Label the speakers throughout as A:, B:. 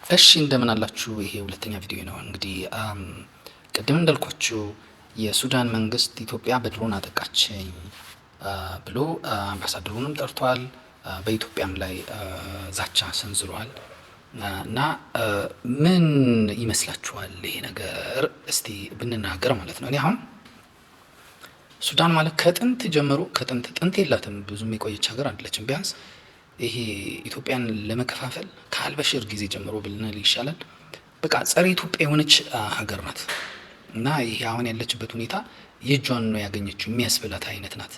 A: እሺ እንደምን አላችሁ? ይሄ ሁለተኛ ቪዲዮ ነው። እንግዲህ ቅድም እንዳልኳችሁ የሱዳን መንግስት ኢትዮጵያ በድሮን አጠቃችኝ ብሎ አምባሳደሩንም ጠርቷል። በኢትዮጵያም ላይ ዛቻ ሰንዝሯል። እና ምን ይመስላችኋል ይሄ ነገር? እስቲ ብንናገር ማለት ነው። እኔ አሁን ሱዳን ማለት ከጥንት ጀምሮ ጥንት የላትም፣ ብዙም የቆየች ሀገር አይደለችም። ቢያንስ ይሄ ኢትዮጵያን ለመከፋፈል ከአልበሽር ጊዜ ጀምሮ ብልንል ይሻላል። በቃ ጸረ ኢትዮጵያ የሆነች ሀገር ናት። እና ይሄ አሁን ያለችበት ሁኔታ የእጇን ነው ያገኘችው የሚያስብላት አይነት ናት።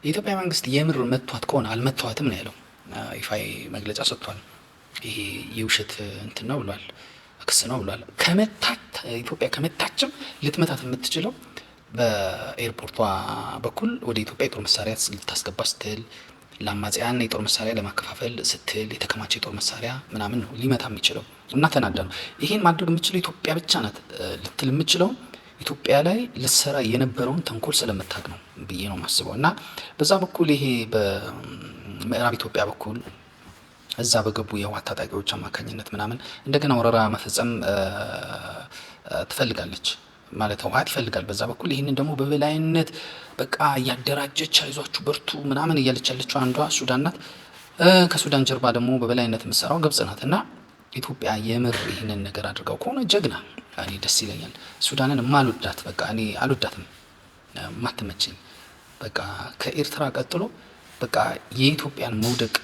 A: የኢትዮጵያ መንግስት የምር መቷት ከሆነ አልመቷትም ነው ያለው። ይፋዊ መግለጫ ሰጥቷል። ይሄ የውሸት እንትን ነው ብሏል፣ ክስ ነው ብሏል። ከመታት ኢትዮጵያ ከመታችም ልትመታት የምትችለው በኤርፖርቷ በኩል ወደ ኢትዮጵያ የጦር መሳሪያ ልታስገባ ስትል፣ ለአማጽያን የጦር መሳሪያ ለማከፋፈል ስትል የተከማቸ የጦር መሳሪያ ምናምን ነው ሊመታ የሚችለው። እና ተናዳ ነው ይሄን ማድረግ የምችለው ኢትዮጵያ ብቻ ናት ልትል የምችለው ኢትዮጵያ ላይ ልሰራ የነበረውን ተንኮል ስለምታውቅ ነው ብዬ ነው የማስበው። እና በዛ በኩል ይሄ በምዕራብ ኢትዮጵያ በኩል እዛ በገቡ የህወሓት ታጣቂዎች አማካኝነት ምናምን እንደገና ወረራ መፈጸም ትፈልጋለች ማለት ህወሓት ይፈልጋል በዛ በኩል። ይህንን ደግሞ በበላይነት በቃ እያደራጀች አይዟችሁ በርቱ ምናምን እያለች ያለችው አንዷ ሱዳን ናት። ከሱዳን ጀርባ ደግሞ በበላይነት የምትሰራው ግብጽ ናት። እና ኢትዮጵያ የምር ይህንን ነገር አድርገው ከሆነ ጀግና፣ እኔ ደስ ይለኛል። ሱዳንን ማልወዳት በቃ እኔ አልወዳትም፣ ማትመቸኝ በቃ ከኤርትራ ቀጥሎ በቃ የኢትዮጵያን መውደቅ፣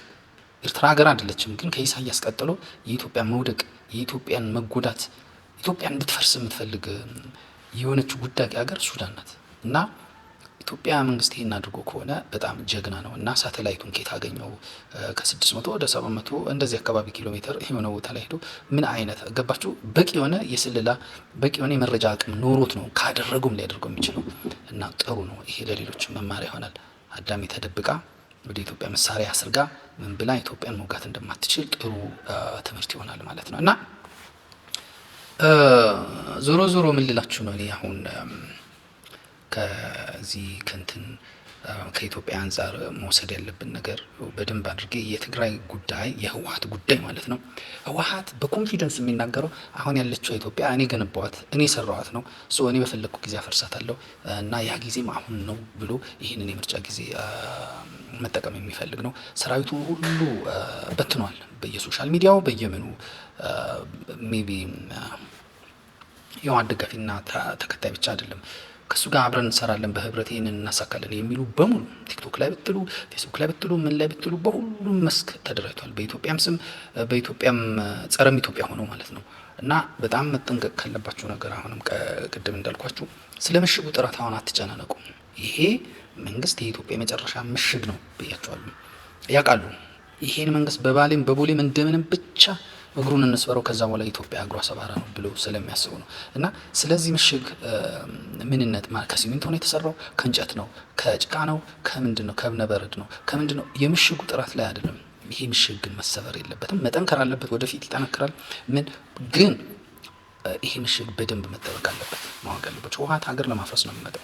A: ኤርትራ ሀገር አይደለችም ግን ከኢሳያስ ቀጥሎ የኢትዮጵያን መውደቅ፣ የኢትዮጵያን መጎዳት፣ ኢትዮጵያ እንድትፈርስ የምትፈልግ የሆነች ጉዳቂ ሀገር ሱዳን ናት። እና ኢትዮጵያ መንግስት ይሄን አድርጎ ከሆነ በጣም ጀግና ነው። እና ሳተላይቱን ኬት አገኘው? ከ600 ወደ 700 እንደዚህ አካባቢ ኪሎ ሜትር የሆነ ቦታ ላይ ሄዶ ምን አይነት ገባችሁ? በቂ የሆነ የስለላ በቂ የሆነ የመረጃ አቅም ኖሮት ነው ካደረጉም ሊያደርገው የሚችለው። እና ጥሩ ነው ይሄ፣ ለሌሎች መማሪያ ይሆናል። አዳሜ ተደብቃ ወደ ኢትዮጵያ መሳሪያ አስርጋ ምን ብላ ኢትዮጵያን መውጋት እንደማትችል ጥሩ ትምህርት ይሆናል ማለት ነው። እና ዞሮ ዞሮ ምን ልላችሁ ነው እኔ አሁን ከዚህ ከንትን ከኢትዮጵያ አንጻር መውሰድ ያለብን ነገር በደንብ አድርጌ የትግራይ ጉዳይ የህወሓት ጉዳይ ማለት ነው። ህወሓት በኮንፊደንስ የሚናገረው አሁን ያለችው ኢትዮጵያ እኔ ገነባዋት እኔ ሰራዋት ነው እኔ በፈለግኩ ጊዜ አፈርሳታለሁ እና ያ ጊዜም አሁን ነው ብሎ ይህንን የምርጫ ጊዜ መጠቀም የሚፈልግ ነው። ሰራዊቱ ሁሉ በትኗል በየሶሻል ሚዲያው በየምኑ ሜቢ የህወሓት ደጋፊና ተከታይ ብቻ አይደለም፣ ከሱ ጋር አብረን እንሰራለን በህብረት ይህንን እናሳካለን የሚሉ በሙሉ ቲክቶክ ላይ ብትሉ ፌስቡክ ላይ ብትሉ ምን ላይ ብትሉ በሁሉም መስክ ተደራጅቷል። በኢትዮጵያም ስም በኢትዮጵያም ጸረም ኢትዮጵያ ሆነው ማለት ነው። እና በጣም መጠንቀቅ ካለባችሁ ነገር አሁንም ቅድም እንዳልኳችሁ ስለ ምሽጉ ጥራት አሁን አትጨናነቁ። ይሄ መንግስት የኢትዮጵያ የመጨረሻ ምሽግ ነው ብያቸዋለሁ። ያውቃሉ ይሄን መንግስት በባሌም በቦሌም እንደምንም ብቻ እግሩን እንስበረው ከዛ በኋላ ኢትዮጵያ እግሯ ሰባራ ነው ብሎ ስለሚያስቡ ነው። እና ስለዚህ ምሽግ ምንነት ከሲሚንቶ ነው የተሰራው፣ ከእንጨት ነው፣ ከጭቃ ነው፣ ከምንድን ነው፣ ከእብነበረድ ነው፣ ከምንድን ነው? የምሽጉ ጥራት ላይ አይደለም። ይሄ ምሽግ ግን መሰበር የለበትም፣ መጠንከር አለበት። ወደፊት ይጠነክራል። ምን ግን ይሄ ምሽግ በደንብ መጠበቅ አለበት፣ ማወቅ አለበት። ህወሓት ሀገር ለማፍረስ ነው የሚመጣው፣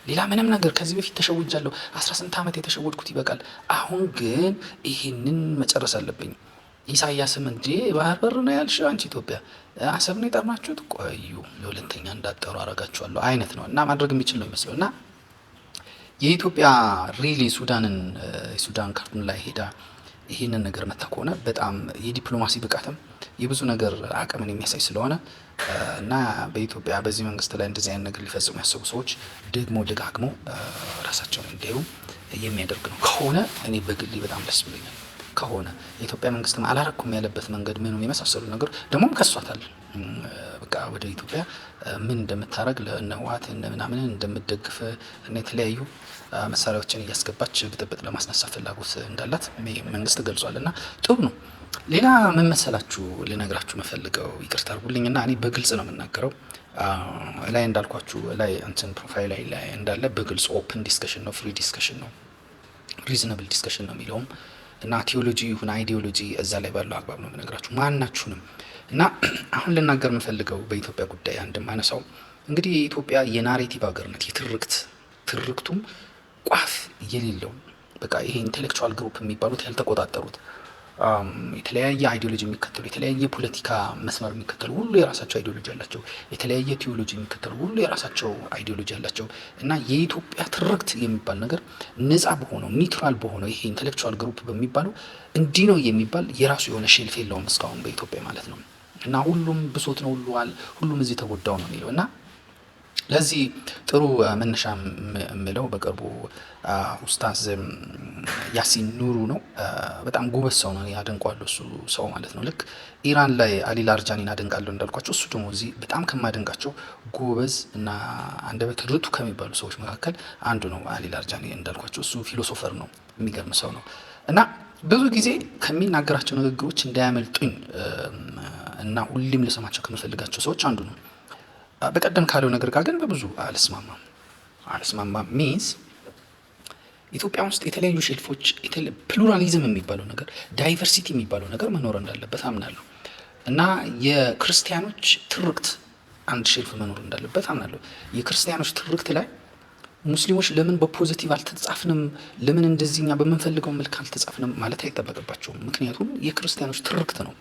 A: ሌላ ምንም ነገር። ከዚህ በፊት ተሸውጃለሁ፣ 18 ዓመት የተሸወድኩት ይበቃል። አሁን ግን ይህንን መጨረስ አለብኝ። ኢሳያስም እንጂ ባህር በር ነው ያልሽው አንቺ ኢትዮጵያ አሰብ ነው የጠርናችሁት፣ ቆዩ ለሁለተኛ እንዳጠሩ አረጋችኋለሁ አይነት ነው። እና ማድረግ የሚችል ነው ይመስለው። እና የኢትዮጵያ ሪሊ ሱዳን ካርቱም ላይ ሄዳ ይህንን ነገር መታ ከሆነ በጣም የዲፕሎማሲ ብቃትም የብዙ ነገር አቅምን የሚያሳይ ስለሆነ እና በኢትዮጵያ በዚህ መንግስት ላይ እንደዚህ አይነት ነገር ሊፈጽሙ ያሰቡ ሰዎች ደግሞ ደጋግመው ራሳቸውን እንዲያዩ የሚያደርግ ነው ከሆነ እኔ በግሌ በጣም ደስ ብሎኛል። ከሆነ የኢትዮጵያ መንግስት አላረኩም ያለበት መንገድ ምንም የመሳሰሉ ነገር ደግሞም ከሷታል። በቃ ወደ ኢትዮጵያ ምን እንደምታረግ ለእነ ህወሓት ምናምን እንደምትደግፍ እና የተለያዩ መሳሪያዎችን እያስገባች ብጥብጥ ለማስነሳት ፍላጎት እንዳላት መንግስት ገልጿል። እና ጥሩ ነው። ሌላ ምን መሰላችሁ ልነግራችሁ መፈልገው፣ ይቅርታ አድርጉልኝና እኔ በግልጽ ነው የምናገረው። ላይ እንዳልኳችሁ ላይ እንትን ፕሮፋይል ላይ እንዳለ በግልጽ ኦፕን ዲስከሽን ነው፣ ፍሪ ዲስከሽን ነው፣ ሪዝነብል ዲስከሽን ነው የሚለውም እና ቲዮሎጂ ይሁን አይዲዮሎጂ እዛ ላይ ባለው አግባብ ነው የምነግራችሁ ማናችሁንም። እና አሁን ልናገር የምፈልገው በኢትዮጵያ ጉዳይ አንድ ማነሳው እንግዲህ የኢትዮጵያ የናሬቲቭ ሀገር ናት። ትርክቱም ቋፍ የሌለው በቃ ይሄ ኢንቴሌክቹዋል ግሩፕ የሚባሉት ያልተቆጣጠሩት የተለያየ አይዲዮሎጂ የሚከተሉ የተለያየ ፖለቲካ መስመር የሚከተሉ ሁሉ የራሳቸው አይዲዮሎጂ አላቸው። የተለያየ ቲዮሎጂ የሚከተሉ ሁሉ የራሳቸው አይዲዮሎጂ አላቸው። እና የኢትዮጵያ ትርክት የሚባል ነገር ነፃ በሆነው ኒውትራል በሆነው ይሄ ኢንቴሌክቹዋል ግሩፕ በሚባለው እንዲህ ነው የሚባል የራሱ የሆነ ሼልፍ የለውም እስካሁን በኢትዮጵያ ማለት ነው። እና ሁሉም ብሶት ነው ሁሉም እዚህ ተጎዳው ነው የሚለው እና ለዚህ ጥሩ መነሻ የምለው በቅርቡ ኡስታዝ ያሲን ኑሩ ነው። በጣም ጎበዝ ሰው ነው፣ ያደንቋለሁ እሱ ሰው ማለት ነው። ልክ ኢራን ላይ አሊ ላርጃኒን አደንቃለሁ እንዳልኳቸው፣ እሱ ደግሞ እዚህ በጣም ከማደንቃቸው ጎበዝ እና አንደበት ርቱ ከሚባሉ ሰዎች መካከል አንዱ ነው። አሊ ላርጃኒ እንዳልኳቸው እሱ ፊሎሶፈር ነው፣ የሚገርም ሰው ነው እና ብዙ ጊዜ ከሚናገራቸው ንግግሮች እንዳያመልጡኝ እና ሁሌም ልሰማቸው ከምፈልጋቸው ሰዎች አንዱ ነው። በቀደም ካለው ነገር ጋር ግን በብዙ አልስማማም ሚንስ ኢትዮጵያ ውስጥ የተለያዩ ሼልፎች ፕሉራሊዝም የሚባለው ነገር ዳይቨርሲቲ የሚባለው ነገር መኖር እንዳለበት አምናለሁ እና የክርስቲያኖች ትርክት አንድ ሼልፍ መኖር እንዳለበት አምናለሁ። የክርስቲያኖች ትርክት ላይ ሙስሊሞች ለምን በፖዚቲቭ አልተጻፍንም፣ ለምን እንደዚህኛ በምንፈልገው መልክ አልተጻፍንም ማለት አይጠበቅባቸውም። ምክንያቱም የክርስቲያኖች ትርክት ነው።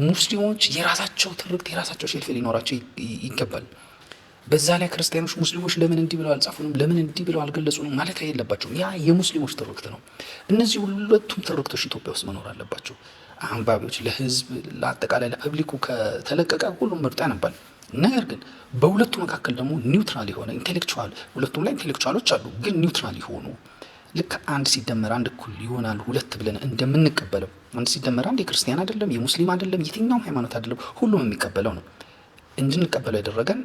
A: ሙስሊሞች የራሳቸው ትርክት የራሳቸው ሼልፍ ሊኖራቸው ይገባል። በዛ ላይ ክርስቲያኖች ሙስሊሞች ለምን እንዲህ ብለው አልጻፉንም፣ ለምን እንዲህ ብለው አልገለጹንም ማለት የለባቸውም። ያ የሙስሊሞች ትርክት ነው። እነዚህ ሁለቱም ትርክቶች ኢትዮጵያ ውስጥ መኖር አለባቸው። አንባቢዎች፣ ለህዝብ ለአጠቃላይ ለፐብሊኩ ከተለቀቀ ሁሉም ምርጥ ያነባል። ነገር ግን በሁለቱ መካከል ደግሞ ኒውትራል የሆነ ኢንቴሌክቹዋል፣ ሁለቱም ላይ ኢንቴሌክቹዋሎች አሉ፣ ግን ኒውትራል የሆኑ ልክ አንድ ሲደመር አንድ እኩል ይሆናል ሁለት ብለን እንደምንቀበለው አንድ ሲደመር አንድ የክርስቲያን አይደለም የሙስሊም አይደለም የትኛውም ሃይማኖት አይደለም ሁሉም የሚቀበለው ነው። እንድንቀበለው ያደረገን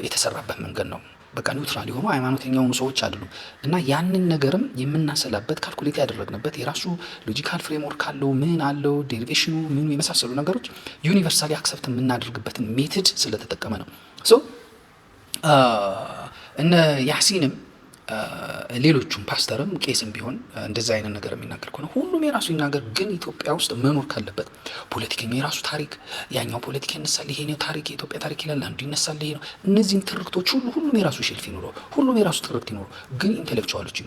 A: የተሰራበት መንገድ ነው። በቃ ኒውትራል የሆኑ ሃይማኖተኛ የሆኑ ሰዎች አይደሉም እና ያንን ነገርም የምናሰላበት ካልኩሌት ያደረግንበት የራሱ ሎጂካል ፍሬምወርክ አለው፣ ምን አለው፣ ዴሪቬሽኑ ምኑ የመሳሰሉ ነገሮች ዩኒቨርሳሊ አክሰፕት የምናደርግበትን ሜትድ ስለተጠቀመ ነው። ሶ እነ ያሲንም ሌሎቹም ፓስተርም ቄስም ቢሆን እንደዛ አይነት ነገር የሚናገር ከሆነ ሁሉም የራሱ ይናገር። ግን ኢትዮጵያ ውስጥ መኖር ካለበት ፖለቲከኛ የራሱ ታሪክ፣ ያኛው ፖለቲካ ይነሳል፣ ይሄ ነው ታሪክ፣ የኢትዮጵያ ታሪክ ይላል፣ አንዱ ይነሳል፣ ይሄ ነው። እነዚህን ትርክቶች ሁሉም የራሱ ሼልፍ ይኖረው፣ ሁሉም የራሱ ትርክት ይኖሩ። ግን ኢንቴሌክቹዋሎች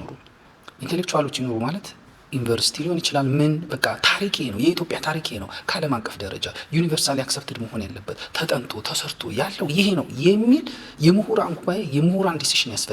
A: ይኖሩ ማለት ዩኒቨርሲቲ ሊሆን ይችላል። ምን በቃ ታሪኬ ነው የኢትዮጵያ ታሪኬ ነው ከዓለም አቀፍ ደረጃ ዩኒቨርሳሊ አክሰፕትድ መሆን ያለበት ተጠንቶ ተሰርቶ ያለው ይሄ ነው የሚል የምሁራን ጉባኤ የምሁራን ዲሲሽን ያስፈልጋል።